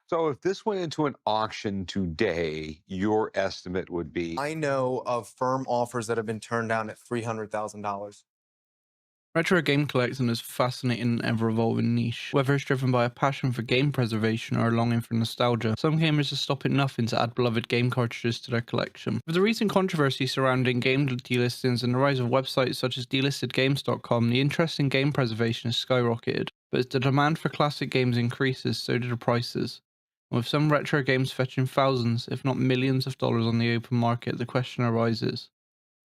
So if this went into an auction today, your estimate would be. I know of firm offers that have been turned down at $300,000. Retro game collecting is a fascinating and ever-evolving niche. Whether it's driven by a passion for game preservation or a longing for nostalgia, some gamers are stopping nothing to add beloved game cartridges to their collection. With the recent controversy surrounding game delistings and the rise of websites such as delistedgames.com, the interest in game preservation has skyrocketed. But as the demand for classic games increases, so do the prices. And with some retro games fetching thousands, if not millions of dollars on the open market, the question arises: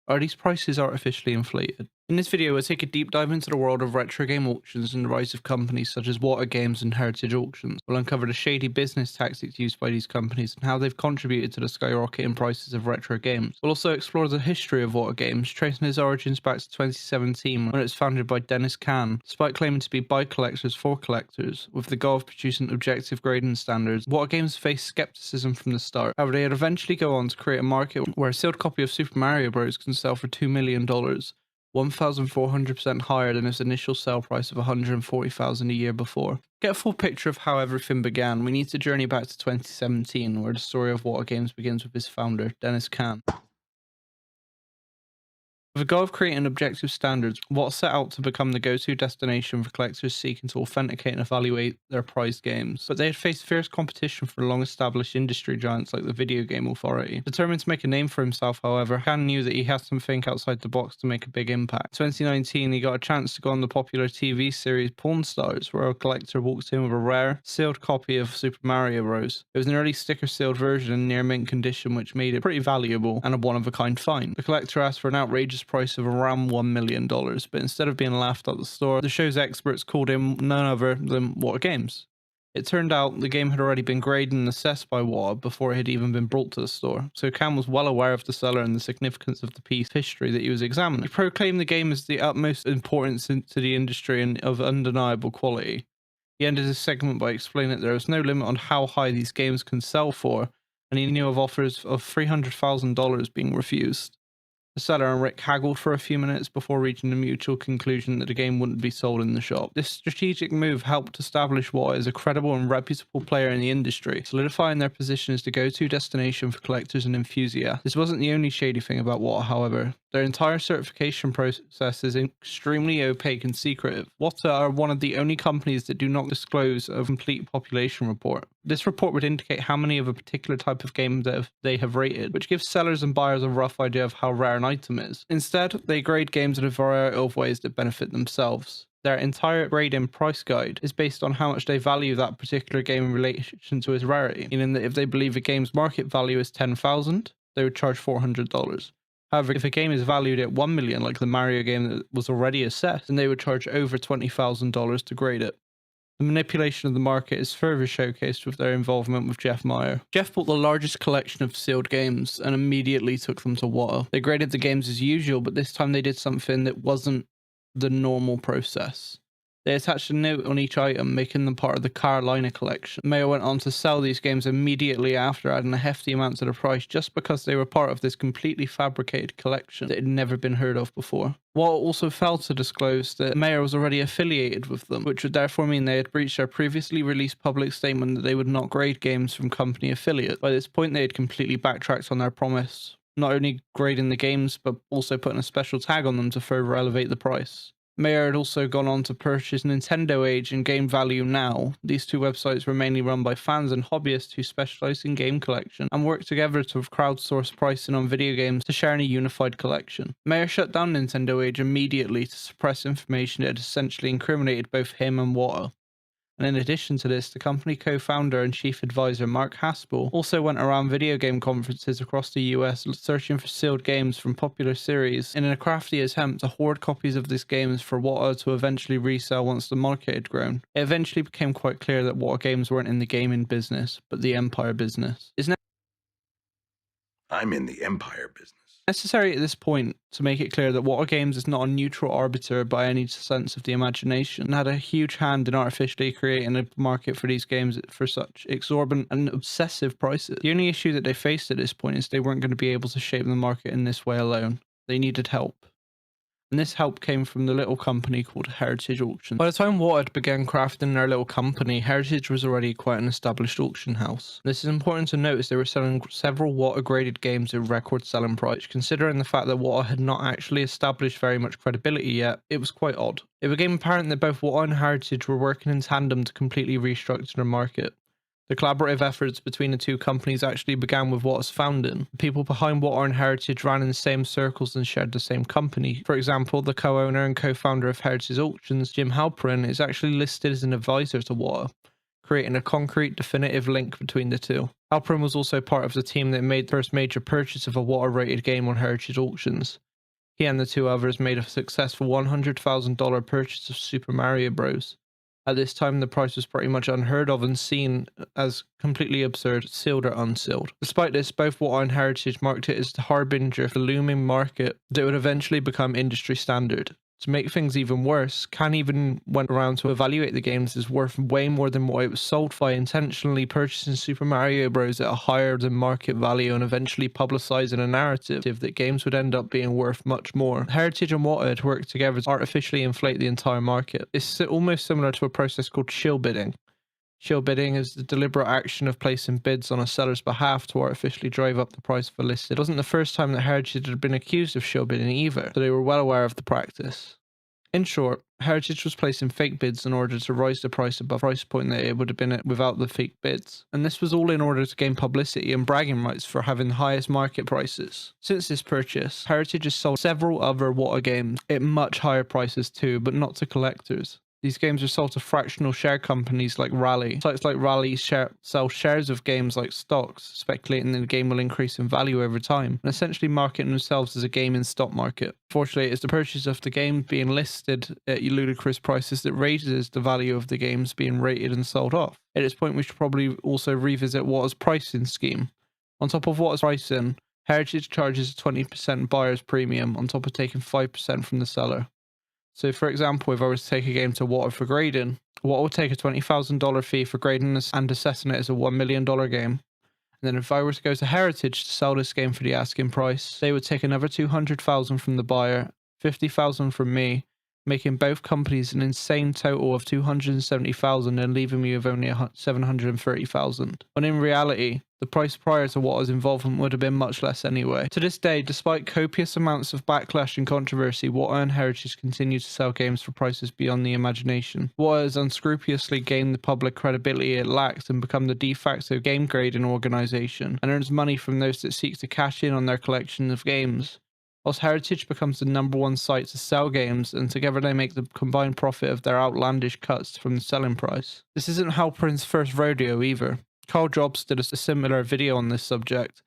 are these prices artificially inflated? In this video, we'll take a deep dive into the world of retro game auctions and the rise of companies such as Water Games and Heritage Auctions. We'll uncover the shady business tactics used by these companies and how they've contributed to the skyrocketing prices of retro games. We'll also explore the history of Water Games, tracing its origins back to 2017 when it was founded by Dennis Kahn. Despite claiming to be by collectors for collectors, with the goal of producing objective grading standards, Water Games faced skepticism from the start. However, they would eventually go on to create a market where a sealed copy of Super Mario Bros. Can sell for $2 million. 1,400% higher than its initial sale price of $140,000 a year before. To get a full picture of how everything began, we need to journey back to 2017, where the story of Water Games begins with its founder, Dennis Kahn. With the goal of creating objective standards, Watt set out to become the go-to destination for collectors seeking to authenticate and evaluate their prized games. But they had faced fierce competition from long-established industry giants like the Video Game Authority. Determined to make a name for himself, however, Kahn knew that he had to think outside the box to make a big impact. In 2019, he got a chance to go on the popular TV series Pawn Stars, where a collector walked in with a rare, sealed copy of Super Mario Bros. It was an early sticker-sealed version in near-mint condition, which made it pretty valuable and a one-of-a-kind find. The collector asked for an outrageous price of around $1 million, but instead of being laughed at the store, the show's experts called him none other than Water Games. It turned out the game had already been graded and assessed by Water before it had even been brought to the store, so Cam was well aware of the seller and the significance of the piece of history that he was examining. He proclaimed the game as the utmost importance to the industry and of undeniable quality. He ended his segment by explaining that there was no limit on how high these games can sell for, and he knew of offers of $300,000 being refused. The seller and Rick haggled for a few minutes before reaching the mutual conclusion that the game wouldn't be sold in the shop. This strategic move helped establish Watt as a credible and reputable player in the industry, solidifying their position as the go-to destination for collectors and enthusiasts. This wasn't the only shady thing about Watt, however. Their entire certification process is extremely opaque and secretive. Water are one of the only companies that do not disclose a complete population report. This report would indicate how many of a particular type of game that they have rated, which gives sellers and buyers a rough idea of how rare an item is. Instead, they grade games in a variety of ways that benefit themselves. Their entire grading price guide is based on how much they value that particular game in relation to its rarity, meaning that if they believe a game's market value is $10,000, they would charge $400. However, if a game is valued at $1 million, like the Mario game that was already assessed, then they would charge over $20,000 to grade it. The manipulation of the market is further showcased with their involvement with Jeff Meyer. Jeff bought the largest collection of sealed games and immediately took them to Water. They graded the games as usual, but this time they did something that wasn't the normal process. They attached a note on each item, making them part of the Carolina collection. Mayer went on to sell these games immediately after, adding a hefty amount to the price just because they were part of this completely fabricated collection that had never been heard of before. Watt also failed to disclose that Mayer was already affiliated with them, which would therefore mean they had breached their previously released public statement that they would not grade games from company affiliates. By this point, they had completely backtracked on their promise, not only grading the games, but also putting a special tag on them to further elevate the price. Mayer had also gone on to purchase Nintendo Age and Game Value Now. These two websites were mainly run by fans and hobbyists who specialize in game collection and work together to crowdsource pricing on video games to share in a unified collection. Mayer shut down Nintendo Age immediately to suppress information that had essentially incriminated both him and Water. And in addition to this, the company co-founder and chief advisor Mark Haspel also went around video game conferences across the US searching for sealed games from popular series in a crafty attempt to hoard copies of these games for Water to eventually resell once the market had grown. It eventually became quite clear that Water Games weren't in the gaming business, but the empire business. I'm in the empire business. Necessary at this point to make it clear that Water Games is not a neutral arbiter by any sense of the imagination, and had a huge hand in artificially creating a market for these games for such exorbitant and obsessive prices. The only issue that they faced at this point is they weren't going to be able to shape the market in this way alone. They needed help. and this help came from the little company called Heritage Auction. By the time Watered began crafting their little company, Heritage was already quite an established auction house. This is important to note as they were selling several Water graded games at record selling price. Considering the fact that Water had not actually established very much credibility yet, it was quite odd. It became apparent that both Water and Heritage were working in tandem to completely restructure the market. The collaborative efforts between the two companies actually began with Water's founding. The people behind Water and Heritage ran in the same circles and shared the same company. For example, the co-owner and co-founder of Heritage Auctions, Jim Halperin, is actually listed as an advisor to Water, creating a concrete, definitive link between the two. Halperin was also part of the team that made the first major purchase of a Water-rated game on Heritage Auctions. He and the two others made a successful $100,000 purchase of Super Mario Bros. At this time, the price was pretty much unheard of and seen as completely absurd, sealed or unsealed. Despite this, both Water and Heritage marked it as the harbinger of the looming market that would eventually become industry standard. To make things even worse, Can even went around to evaluate the games as worth way more than what it was sold for, intentionally purchasing Super Mario Bros. At a higher than market value and eventually publicizing a narrative that games would end up being worth much more. Heritage and Water had worked together to artificially inflate the entire market. It's almost similar to a process called shill bidding. Shill bidding is the deliberate action of placing bids on a seller's behalf to artificially drive up the price of a listed. It wasn't the first time that Heritage had been accused of shill bidding either, so they were well aware of the practice. In short, Heritage was placing fake bids in order to rise the price above the price point that it would have been at without the fake bids. And this was all in order to gain publicity and bragging rights for having the highest market prices. Since this purchase, Heritage has sold several other Water games at much higher prices too, but not to collectors. These games are sold to fractional share companies like Rally. Sites like Rally sell shares of games like stocks, speculating that the game will increase in value over time, and essentially marketing themselves as a game in stock market. Fortunately, it's the purchase of the game being listed at ludicrous prices that raises the value of the games being rated and sold off. At this point, we should probably also revisit Water's pricing scheme. On top of Water's pricing, Heritage charges a 20% buyer's premium on top of taking 5% from the seller. So, for example, if I was to take a game to Water for grading, Water would take a $20,000 fee for grading and assessing it as a $1 million game. And then if I were to go to Heritage to sell this game for the asking price, they would take another $200,000 from the buyer, $50,000 from me, making both companies an insane total of $270,000 and leaving me with only $730,000. When in reality, the price prior to Water's involvement would have been much less anyway. To this day, despite copious amounts of backlash and controversy, Water and Heritage continue to sell games for prices beyond the imagination. Water has unscrupulously gained the public credibility it lacks and become the de facto game grading organization, and earns money from those that seek to cash in on their collection of games. Whilst Heritage becomes the #1 site to sell games, and together they make the combined profit of their outlandish cuts from the selling price. This isn't Halperin's first rodeo either. Carl Jobs did a similar video on this subject.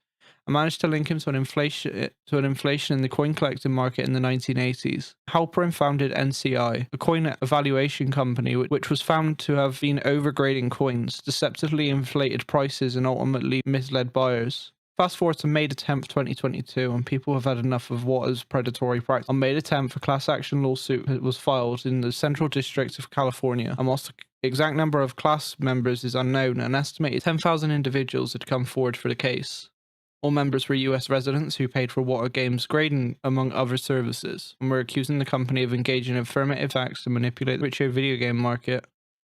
I managed to link him to an inflation in the coin collecting market in the 1980s. Halperin founded NCI, a coin evaluation company which was found to have been overgrading coins, deceptively inflated prices, and ultimately misled buyers. Fast forward to May 10th, 2022, and people have had enough of Water's predatory practice. On May 10th, a class action lawsuit was filed in the Central District of California, and whilst the exact number of class members is unknown, an estimated 10,000 individuals had come forward for the case. All members were US residents who paid for Water games grading, among other services, and were accusing the company of engaging in affirmative acts to manipulate the richer video game market,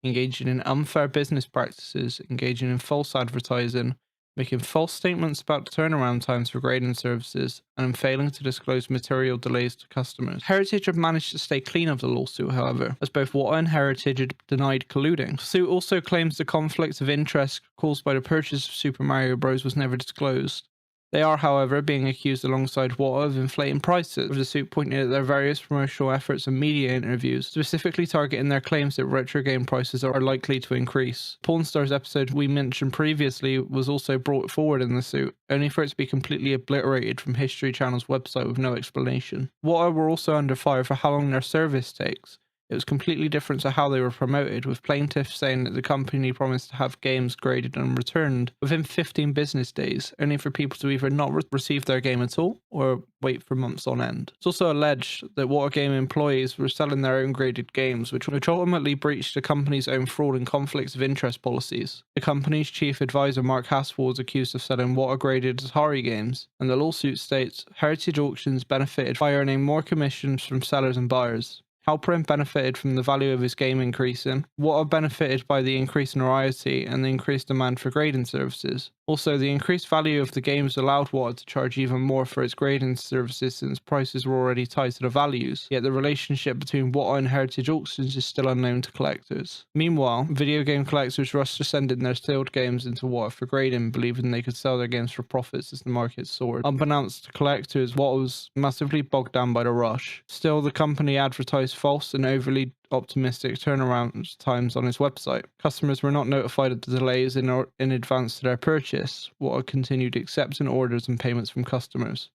engaging in unfair business practices, engaging in false advertising, making false statements about turnaround times for grading services, and failing to disclose material delays to customers. Heritage have managed to stay clean of the lawsuit, however, as both Water and Heritage had denied colluding. The suit also claims the conflict of interest caused by the purchase of Super Mario Bros. Was never disclosed. They are, however, being accused alongside Water of inflating prices, with the suit pointing at their various promotional efforts and media interviews, specifically targeting their claims that retro game prices are likely to increase. Pawn Stars episode we mentioned previously was also brought forward in the suit, only for it to be completely obliterated from History Channel's website with no explanation. Water were also under fire for how long their service takes. It was completely different to how they were promoted, with plaintiffs saying that the company promised to have games graded and returned within 15 business days, only for people to either not receive their game at all or wait for months on end. It's also alleged that Watergame employees were selling their own graded games, which ultimately breached the company's own fraud and conflicts of interest policies. The company's chief advisor, Mark Haspel, was accused of selling water-graded Atari games, and the lawsuit states Heritage Auctions benefited by earning more commissions from sellers and buyers. Halperin benefited from the value of his game increasing. Water benefited by the increase in royalty and the increased demand for grading services. Also, the increased value of the games allowed Water to charge even more for its grading services since prices were already tied to the values, yet the relationship between Water and Heritage Auctions is still unknown to collectors. Meanwhile, video game collectors rushed to send in their sealed games into Water for grading, believing they could sell their games for profits as the market soared. Unbeknownst to collectors, Water was massively bogged down by the rush. Still, the company advertised false and overly optimistic turnaround times on its website. Customers were not notified of the delays in advance to their purchase. Water continued accepting orders and payments from customers.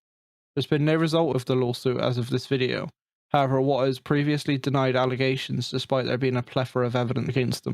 There's been no result of the lawsuit as of this video. However, Water has previously denied allegations despite there being a plethora of evidence against them.